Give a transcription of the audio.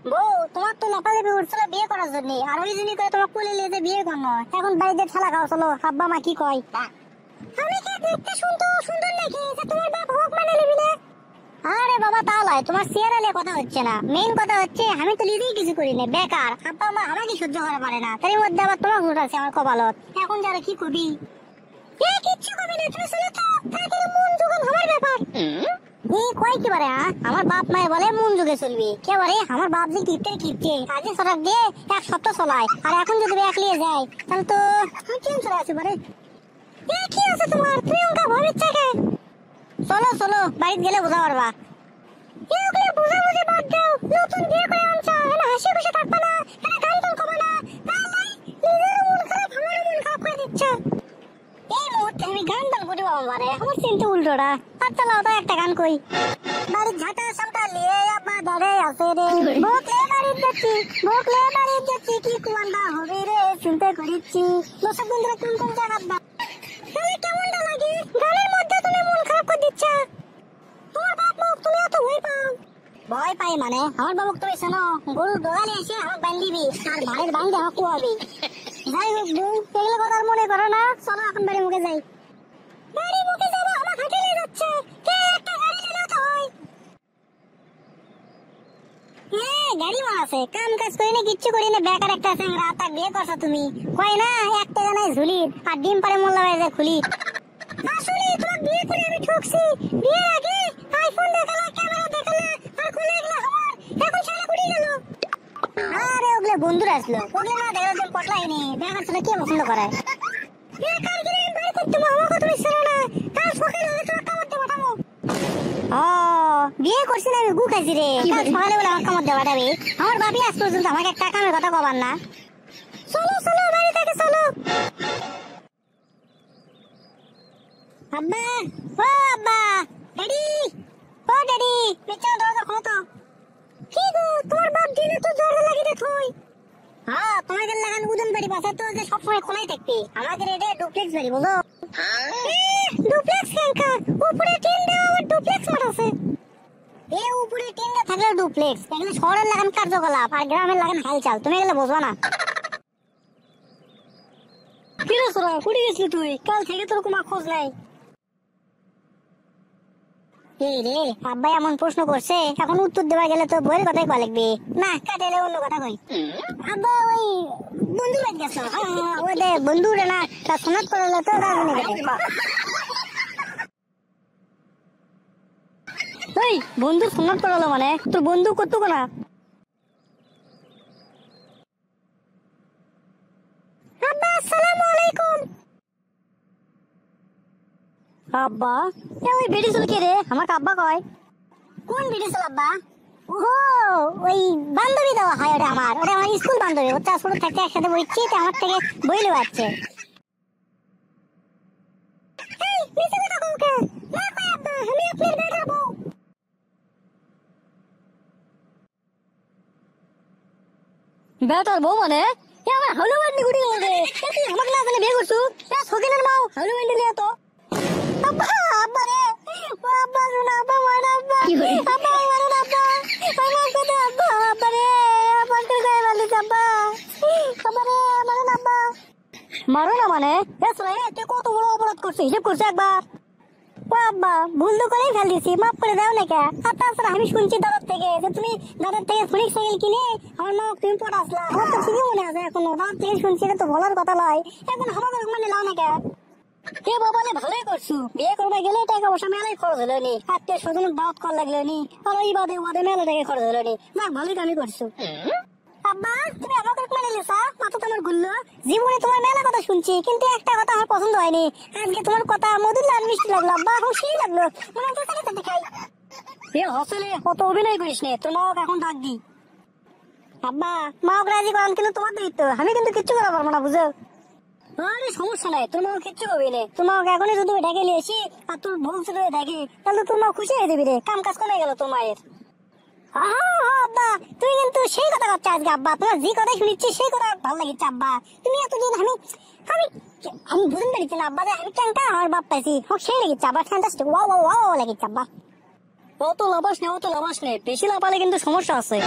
বউ তোমার তো লাফালাফি উঠছিল বিয়ে করার জন্য, আর ওই জন্য করে তোমার কোলে নিয়ে বিয়ে করনো। এখন বাড়িতে ঠেলা খাও, চলো। আব্বা মা কি কয়? আমি কি দেখতে সুন্দর নাকি যে তোমার বাপ হোক মানে নিবি না? আরে বাবা তাহলে তোমার চেহারা কথা হচ্ছে না, মেইন কথা হচ্ছে আমি তো নিজেই কিছু করি না, বেকার। আব্বা মা আমাকে সহ্য করা পারে না, তার মধ্যে আবার তোমার ঘুট আছে আমার কপালত। এখন যারা কি করবি? কিচ্ছু করবি না, তুমি চলে তো। তারপরে মন যখন আমার ব্যাপার এই কয় কি বারে? আমার বাপ মায়ের বলে মন যুগে চলবি কে বারে? আমার বাপ যে কিপটে আগে সরাক দিয়ে এক সপ্তাহ চলায়, আর এখন যদি একলিয়ে যায় তাহলে তো কেন চলে আসে বারে? কি আছে তোমার? প্রিয়ঙ্কা ভবিষ্যৎকে চলো বাড়িতে গেলে বোঝা পারবা। বুঝাবুঝি বাদ দাও, নতুন বিয়ে করে আনছো, এনে হাসি খুশি থাকবা না, এনে গান টান করবা না, তাহলে নিজের মন খারাপ আমারও মন খারাপ করে দিচ্ছ। এই মুহূর্তে আমি গান টান করি বাবা মারে, আমার চিন্তা উল্টোটা। আর চালাও তো একটা গান কই। বাড়ির ঝাঁটা সামটা লিয়ে আব্বা দাঁড়ে আছে রে, ভোকলে বাড়ির যাচ্ছি কি কুয়ান্ডা হবে রে, চিন্তা করিচ্ছি দর্শক বন্ধুরা কোন জায়গা তাহলে কেমনটা লাগে? গানের মধ্যে তুমি মন খারাপ করে দিচ্ছ। তোমার বাপ মুখ তুমি এত ভয় পাই মানে? আমার বাবুক তুমি শোনো, গরু দোগালে এসে আমাকে বান্ধিবি আর ভাইয়ের বান্ধে আমাকে কুয়াবি। যাই হোক বউ, এগুলো কথা আর মনে করো না, চলো এখন বাড়ি মুখে যাই। বাড়ি মুখে যাবো? আমার হাঁটিয়ে যাচ্ছে, কে একটা গাড়ি নিলে তো হয়। হ্যাঁ গাড়ি আছে, কাম কাজ করি না, কিচ্ছু করি না, বেকার একটা চ্যাংরা। তাক বিয়ে করছো তুমি, কয় না একটা জানাই ঝুলি আর ডিম পারে মোল্লা বাড়ি খুলি। আসলে তোমার বিয়ে করে আমি ঠকছি। বিয়ের আগে আইফোন দেখালা, ক্যামেরা দেখালা, আর কোলে এগুলো আমার, এখন সারা কুড়ি গেল। আরে ওগুলো বন্ধুরা আসলো, ওগুলো না দেখার জন্য পটলাইনি, দেখার ছেলে কে পছন্দ করে? কাল গিয়ে আমি বাড়ি করতে আমার কথা বিশ্বাস না, কাল সকালে হলে তোমার কামড় দিয়ে পাঠাবো। ও বিয়ে করছি না আমি, গু খাইছি রে। কাল সকালে বলে আমার কামড় দিয়ে পাঠাবি? আমার বাপি আজ পর্যন্ত আমাকে একটা কামের কথা কবার না। চলো বাড়ি থেকে চলো। আব্বা, ও আব্বা, ড্যাডি, ও ড্যাডি, পেছনে দরজা খোলো তো। কি গো, তোমার বাপ দিনে তো জ্বর লাগি রে থই। হ্যাঁ তোমাদের লাগান উদন বাড়ি বাসা তো যে সবসময় খোলাই থাকবে, আমাদের এটা ডুপ্লেক্স বাড়ি বুঝো। ডুপ্লেক্স কেনকা? উপরে টিন দেওয়া আবার ডুপ্লেক্স মাঠ আছে। এ উপরে টিন দেওয়া থাকলে ডুপ্লেক্স, এগুলো শহরের লাগান কার্যকলাপ আর গ্রামের লাগান হালচাল, তুমি এগুলো বুঝবা না। কি রে সোরা, কুড়ি গেছিলি তুই? কাল থেকে তোর কোনো খোঁজ নাই। এই রে আব্বা এমন প্রশ্ন করছে, এখন উত্তর দেওয়া গেলে তো বইয়ের কথাই কয়া লাগবে না, কাটাইলে অন্য কথা কই। আব্বা ওই বন্ধু বাদ গেছো? ওই দে বন্ধু রে না, তা সোনাত করলে তো ওই বন্ধু সোনাত করলো মানে তোর বন্ধু কত না? আব্বা আসসালামু আলাইকুম। আব্বা ওই বেটি চুল কে রে? আমাকে আব্বা কয়। কোন বেটি চুল আব্বা? ও ওই বান্ধবী দেওয়া হয়, ওটা আমার স্কুল বান্ধবী। ওটা ছোট থাকতে একসাথে বইছি, আমার থেকে বই লেওয়া যাচ্ছে। বেটার বউ মানে আমার হলো বান্ডি গুটি গেছে। তুই আমাকে না জানে বিয়ে করছু? সকিনের মাও হলো বান্ডি লিয়া তো। আব্বা আব্বা রে, আব্বা শোনা, আব্বা মারা, আব্বা আব্বা মারা, আব্বা আমার কথা, আব্বা আব্বা রে, আমার করে গায়ে বালিস, আব্বা আব্বা রে, মারো না আব্বা। মারো না মানে? তুই কত বড় অপরাধ করছিস হিসেব করছিস একবার? ও আব্বা ভুল তো করেই ফেল দিছি, মাফ করে দাও না কে? আর তাছাড়া আমি শুনছি দাদার থেকে যে তুমি দাদার থেকে ফোনিক সাইকেল কিনে আমার মা তুমি পটাসলা। আমার তো ঠিকই মনে আছে এখনো, দাদার থেকে শুনছি, এটা তো বলার কথা নয়। এখন আমাদের মানে লাও না কে? হে বাবা ভালোই করছু, বিয়ে করবে গেলে টাকা পয়সা মেলাই খরচ হলো নি, আত্মীয় স্বজন দাওয়াত কর লাগলো নি, আর ওই বাদে মেলা টাকা খরচ হলো নি। না ভালোই কামই করছু। আব্বা তুমি আমাকে মানে লিসা, মাথা তোমার ঘুরলো? জীবনে তোমার মেলা কথা শুনছি, কিন্তু একটা কথা আমার পছন্দ হয়নি। আজকে তোমার কথা মধুর লাল মিষ্টি লাগলো আব্বা, খুশি লাগলো, মনে হচ্ছে দেখাই। এ হসলে কত অভিনয় করিস নে, তোর মাকে এখন ডাক দি। আব্বা মাকে রাজি করান কিন্তু তোমার দায়িত্ব, আমি কিন্তু কিচ্ছু করা পারবো না বুঝো। আরে সমস্যা নাই, তোর মাকে কিচ্ছু করবি না। তোর মাকে এখনই যদি ডেকে নিয়ে আসি আর তোর ভবিষ্যৎ দেখে, তাহলে তোর মা খুশি হয়ে যাবি রে, কাম কাজ কমে গেল তোর মায়ের। আব্বা তুই কিন্তু সেই কথা ভাবছো আজকে। আব্বা তোমার যে কথা শুনিচ্ছি সেই কথা ভালো লাগিচ্ছে আব্বা। তুমি এতদিন আমি আমি আমি বুঝতে পারছি না আব্বা যে আমি কেনটা আমার বাপ পাইছি, সেই লেগেছে আব্বা, ফ্যান্টাস্টিক, ওয়াও লেগেছে আব্বা। অত লাভাস নে, বেশি লাভালে কিন্তু সমস্যা আছে।